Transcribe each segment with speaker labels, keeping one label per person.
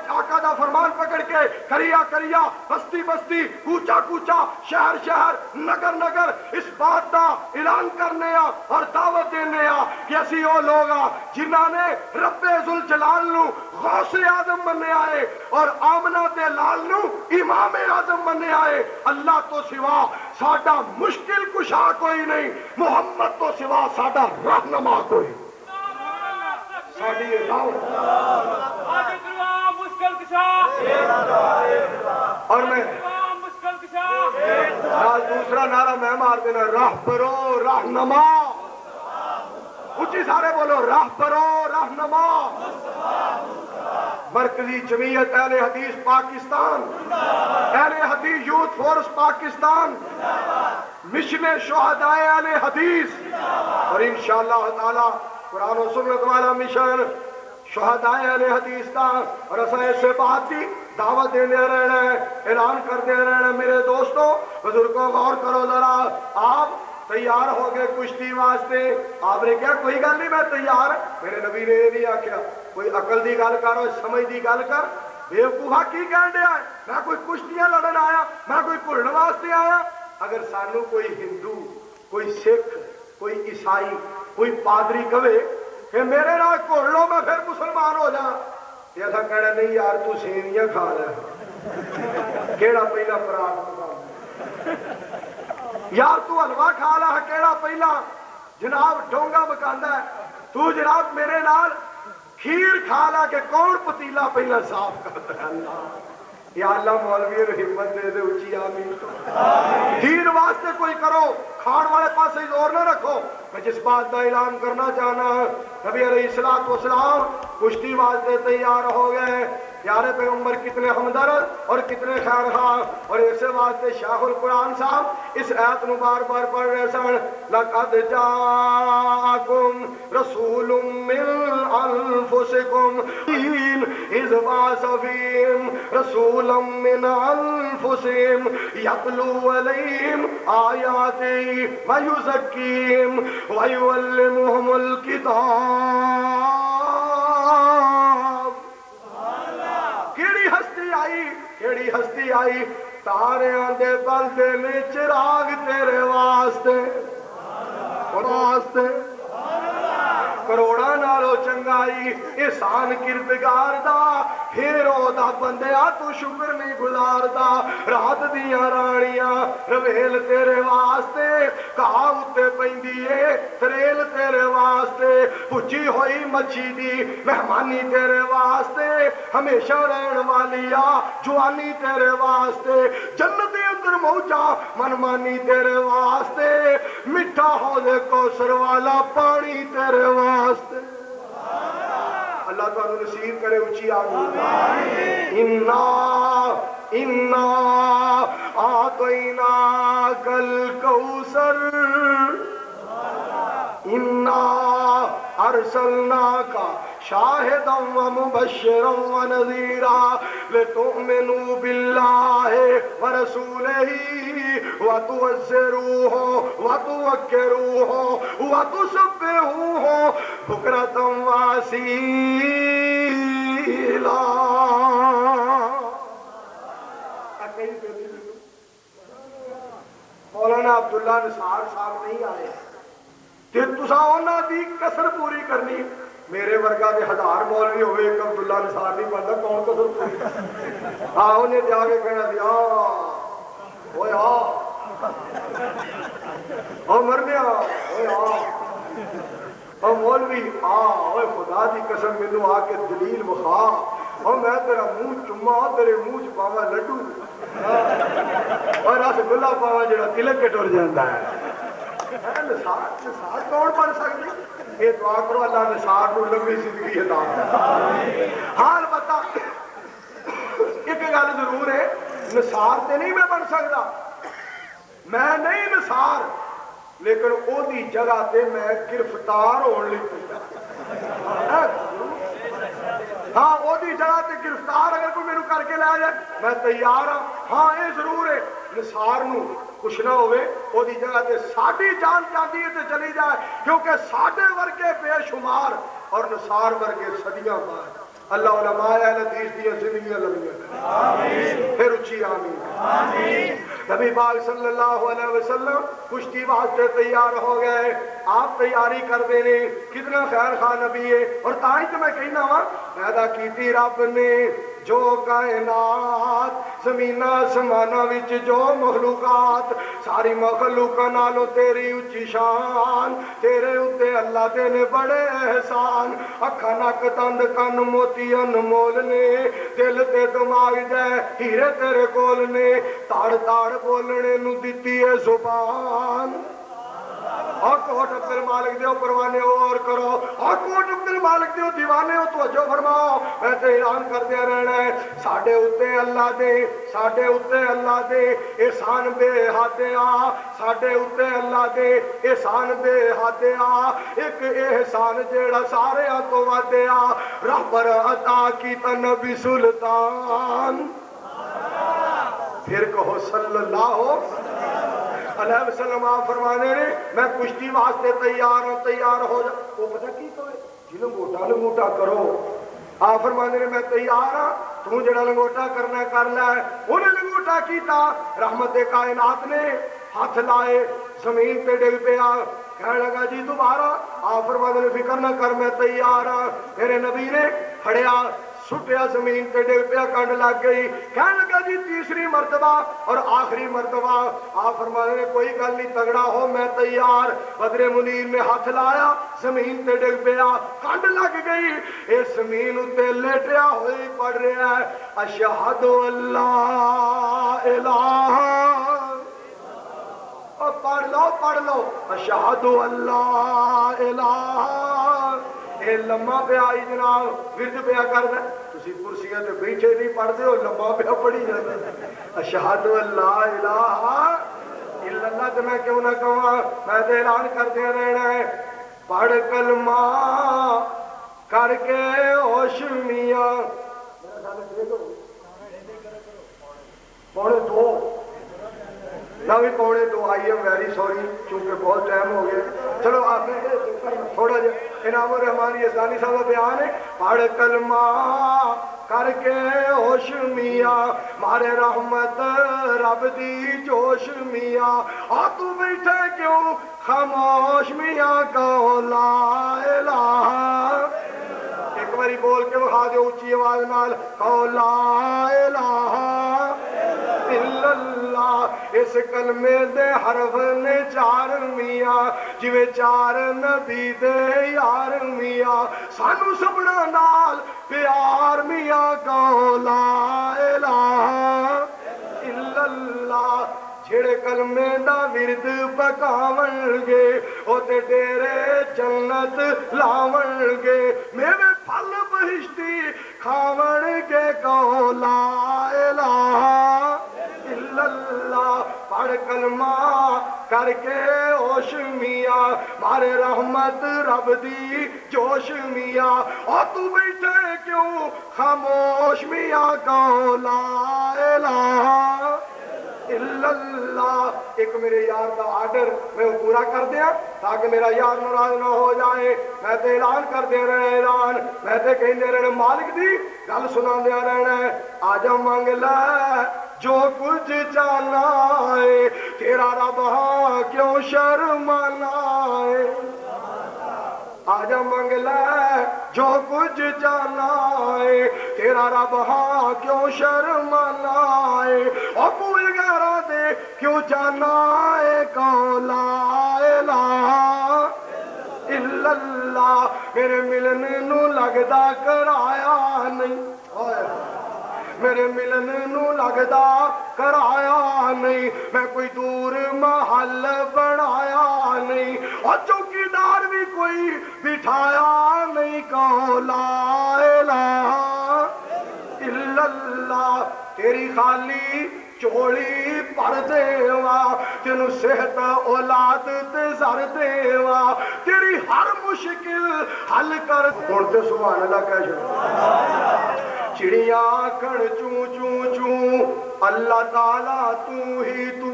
Speaker 1: آقا دا فرمان پکڑ کے کریا کریا بستی بستی کوچا کوچا شہر شہر نگر نگر اس بات دا اعلان کرنے اور دعوت دینے کہ اسی وہ لوگ جنہاں نے رب ذوالجلال نو غوث اعظم بننے آئے اور آمنہ دے لال نو امام اعظم بننے آئے. اللہ تو سوا ساڈا مشکل کشا کوئی نہیں, محمد تو سوا ساڈا رہنما کوئی. ساڈی
Speaker 2: مشکل کشا
Speaker 1: اور میں دوسرا نعرہ میں مار دینا, راہ برو رہنما. اچھی سارے بولو, راہ برو رہنما. مرکزی جمعیت اہل حدیث پاکستان, اہل حدیث یوتھ فورس پاکستان, مشن شہداء اہل حدیث, اور انشاءاللہ تعالی قرآن و سنت والا مشن شہداء اہل حدیث کا. اور ایسا ایسے بات کی دعوت دینے رہنا ہے, اعلان کرتے رہنا. میرے دوستوں بزرگوں غور کرو ذرا, آپ تیار ہو گئے کشتی واسطے؟ آپ نے کیا کوئی گل نہیں میں تیار. میرے نبی نے یہ نہیں آخیا کوئی عقل دی گل کر, سمجھ دی گل کر. بیوقوفا کی کہن دیا ہے میں کوئی کشتیاں لڑن آیا, میں کوئی بھولن واسطے آیا. اگر سانو کوئی ہندو, کوئی سکھ, کوئی عیسائی, کوئی پادری کہے کہ میرے نال گھڑ لو میں پھر مسلمان ہو جا, یہ ایسا کہنا نہیں یار تو سیویاں کھا لے, کیڑا پہلا خوراک پکا, یار تو حلوہ کھا لا, کیڑا پہلا جناب ڈونگا پکاندا ہے, تو جناب میرے نال کھیر کھا لا کہ کون پتیلا پہلا صاف کرتا ہے. اللہ یا اللہ مولوی ہمت دے دے اچھی آمین. دین واسطے کوئی کرو, کھان والے پاس زور نہ رکھو. میں جس بات کا اعلان کرنا چاہنا, نبی علیہ الصلوۃ والسلام کشتی واسطے تیار ہو گئے. پیارے پیغمبر کتنے ہمدرد اور کتنے خیر خواہ, اور اسے واسطے شیخ القرآن صاحب اس آیت نو بار بار پڑھ رہے سن. لقد جاءکم رسول من انفسکم اذ بعث فیہم رسولا من انفسہم یتلو علیہم آیاتہ ویزکیہم ویعلمہم الکتاب. کیڑی ہستی آئی, تاریاں دے بلدے میں چراغ تیرے واسطے, واسطے کروڑا نالو چنگائی احسان کردگار دا, ہیرو دا بندیا تو شکر نہیں گزاردا. رات دیاں رانیاں رویل تیرے واسطے, کہا اتے پیندی ہے تریل تیرے واسطے, پچی ہوئی مچھی دی مہمانی تیرے واسطے, ہمیشہ رہن والی آ جوانی تیرے واسطے, جنت اندر موجا منمانی تیرے واسطے, میٹھا حوض کوثر والا پانی تیرے واسطے. اللہ تعالیٰ نصیب کرے اچھی آمین. انا اعطیناک الکوثر انا ارسلناک شاہدا ومبشرا ونذیرا لتؤمنوا باللہ ورسولہ وتعزروہ وتوقروہ وتسبحوہ بکرۃ واصیلا. مولانا عبداللہ نثار صاحب نہیں آئے کہ تسا انہاں دی کسر پوری کرنی. میرے ورگا دے ہزار مولوی ہوئے, ایک عبداللہ نثار نہیں پڑھتا, کون کسر پوری؟ ہاں انہیں جا کے کہنا دیا اوے آ او مرنے آ, اوے آ او مولوی آ, اوے خدا دی قسم مینوں آ کے دلیل وخا, او میں تیرا منہ چما, تیرے منہ چ پاواں لڈو اور رس گلا پاواں جڑا تلک کے ٹر جاندا ہے. نثار کون بن سکتی؟ یہ دعا کرو اللہ نثار کو لمبی زندگی عطا فرمائے. ہاں البتہ ایک گل ضرور ہے, نثار تے نہیں میں بن سکتا, میں نہیں نثار, لیکن او دی جگہ تے میں گرفتار ہونے لگا. ہاں او دی جگہ تے گرفتار اگر کوئی میرے کر کے لے جائے میں تیار ہاں. ہاں یہ ضرور ہے نثار نو کچھ نہ ہوئے, او دی جگہ تے ساڈی جان جاتی ہے تے چلی جائے, کیونکہ ساڈے ورگے بے شمار اور نثار ورگے صدیاں بعد. اللہ علماء اہل حدیث دی زندگی آمین۔ نبی پاک صلی اللہ علیہ وسلم کشتی واسطے تیار ہو گئے، آپ تیاری کر دینے، کتنا خیر خواہ نبی ہے۔ اور تاہی تو میں کہنا ہوا پیدا کیتی رب نے جو کائنات زمینہ سمانہ وچ جو مخلوقات ساری مخلوقاں نالوں تیری اچھی شان، تیرے اتے اللہ دے نے بڑے احسان، اکھا نک دند کن موتی انمول نے، دل تے دماغ جے ہیرے تیرے کول نے، تاڑ تاڑ بولنے نو دتی ہے زبان۔ اور کوٹ عبد المالک دیو پروانے ہو اور کرو، اور کوٹ عبد المالک دیو دیوانے ہو توجہ فرماؤ، میں تے اعلان کر دیا رہنا ہے ساڑھے اتے اللہ دے، ساڑھے اتے اللہ دے احسان بے حد آ، ساڑھے اتے اللہ دے احسان بے حد آ، ایک احسان جیڑا سارے تو ودے آ، رہبر عطا کیتا نبی سلطان، پھر کہو صلی اللہ علیہ وسلم۔ آپ فرمانے نے میں کشتی واسطے تیار ہوں، تیار ہو جا، وہ پتہ کی تو ہے جی لنگوٹا کرو، آپ فرمانے نے میں تیار ہوں، تو جڑا لنگوٹا کرنا کر لے، انہیں لنگوٹا کیتا، رحمت کائنات نے ہاتھ لائے زمین پہ ڈگ پیا، کہنے لگا جی دوبارہ، آپ فرمانے نے فکر نہ کر میں تیار ہوں، میرے نبی نے پھڑیا سٹیا زمین پہ ڈگ پیا، کنڈ لگ گئی، کہنے لگا جی تیسری مرتبہ اور آخری مرتبہ، آپ فرمانے نے کوئی گل نہیں تگڑا ہو میں تیار، بدر منیر میں ہاتھ لایا زمین پہ ڈگ پیا، کنڈ لگ گئی، اس زمین اتے لیٹیا ہوئی پڑھ رہا ہے اشہد اللہ الہ، اور پڑھ لو اشہد اللہ الہ، اے لمحہ پہ آئی جناب ورد پہ کرنا، تسی کرسیاں تے بیٹھے نہیں پڑھتے ہو، لمحہ پہ پڑھی جاتے اشہد اللہ الہ الا اللہ، تو میں کیوں نہ کہوں، میں تو اعلان کرتے رہنا ہے، پڑھ کلمہ کر کے ہوش میاں، پونے دو نہ بھی پونے دو، آئی ایم ویری سوری چونکہ بہت ٹائم ہو گیا، چلو آپ نے تھوڑا جا انعام الرحمان یزدانی صاحب کا بیان ہے، پڑھ کلمہ کر کے ہوش میاں، مارے رحمت رب دی جوش میاں، آ تو بیٹھے کیوں خاموش میاں کہو لا الہ، ایک باری بول کے بخا دے اونچی آواز نال کہو لا الہ الا اللہ، اس کلمے دے حرف نے چار میاں، جویں چار نبی دے یار میاں، سانو سبنا نال پیار میاں کہو لا الہ الا اللہ، جھڑے کلمے دا ورد پکاون گے او تے ڈیرے جنت لاون گے، میوے پھل بہشتی کھاون گے کہو لا الہ الا اللہ، پڑھ کلمہ کر کے ہوش میاں، مارے رحمت رب دی جوش میاں، اور تو بیٹھے کیوں خاموش میاں کہو لا الہ الا اللہ۔ ایک میرے یار کا آرڈر میں وہ پورا کر دیا تاکہ میرا یار ناراض نہ ہو جائے، میں تے اعلان کر دے رہے اعلان، میں تے کہندے رہنے مالک دی گل سنا دیا رہنا ہے، آجا منگ لے جو کچھ چاہنا ہے، تیرا رب ہاں کیوں شرمانا ہے، آجا منگ لے جو کچھ چاہنا ہے، تیرا رب ہاں کیوں شرمانا ہے، اور پول گہرا دے کیوں جانا ہے کہو لا الہ الا اللہ، میرے ملن نو لگدا کرایا نہیں، میرے ملن نو لگدا کرایا نہیں، میں کوئی دور محل بنایا نہیں، اور چوکیدار بھی کوئی بٹھایا نہیں کہو لا الہ الا اللہ، تیری خالی چوڑی پر دیوا، تینو صحت اولاد تے زر دیوا، تیری ہر مشکل حل کر بولتے سبحان اللہ کہہ چھوڑو، چڑیاں آکھن چوں چوں چوں اللہ تعالیٰ تو ہی تو،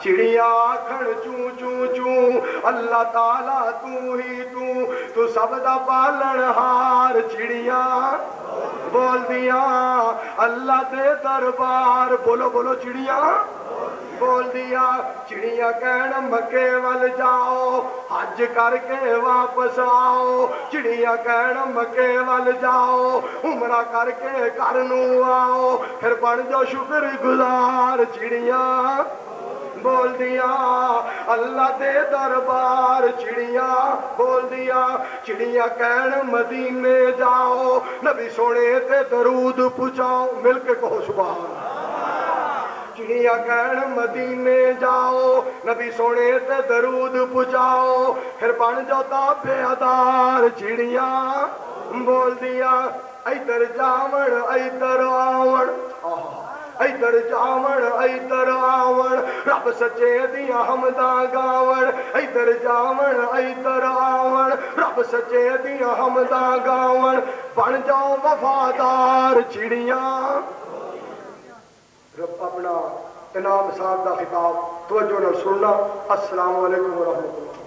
Speaker 1: چڑیاں آکھن چوں چوں چوں اللہ تعالیٰ تو ہی تو سب دا پالن ہار، چڑیاں بول دیا اللہ دے دربار بولو بولو چڑیاں بول دیا چڑیاں کہن مکے وال جاؤ حج کر کے واپس آؤ چڑیاں کہن مکے وال جاؤ عمرہ کر کے گھر نو آؤ پھر بن جو شکر گزار چڑیاں بول دیا اللہ دے دربار چڑیاں بول دیا چڑیاں کہن مدینے جاؤ نبی سونے تے درود پہنچاؤ مل کے کہو سبحان چڑیاں کہن مدینے جاؤ نبی سونے تے درود پہنچاؤ پھر بن جو تابے دار چڑیاں بول دیا ادھر جاون ادھر آون ادھر جاون ادھر آون رب سچے دیاں حمداں گاون ادھر جاون ادھر آون رب سچے دیاں حمداں گاون بن جاؤ وفادار چڑیاں رب اپنا انعام صاحب دا خطاب توجہ نال سننا السلام علیکم ورحمۃ اللہ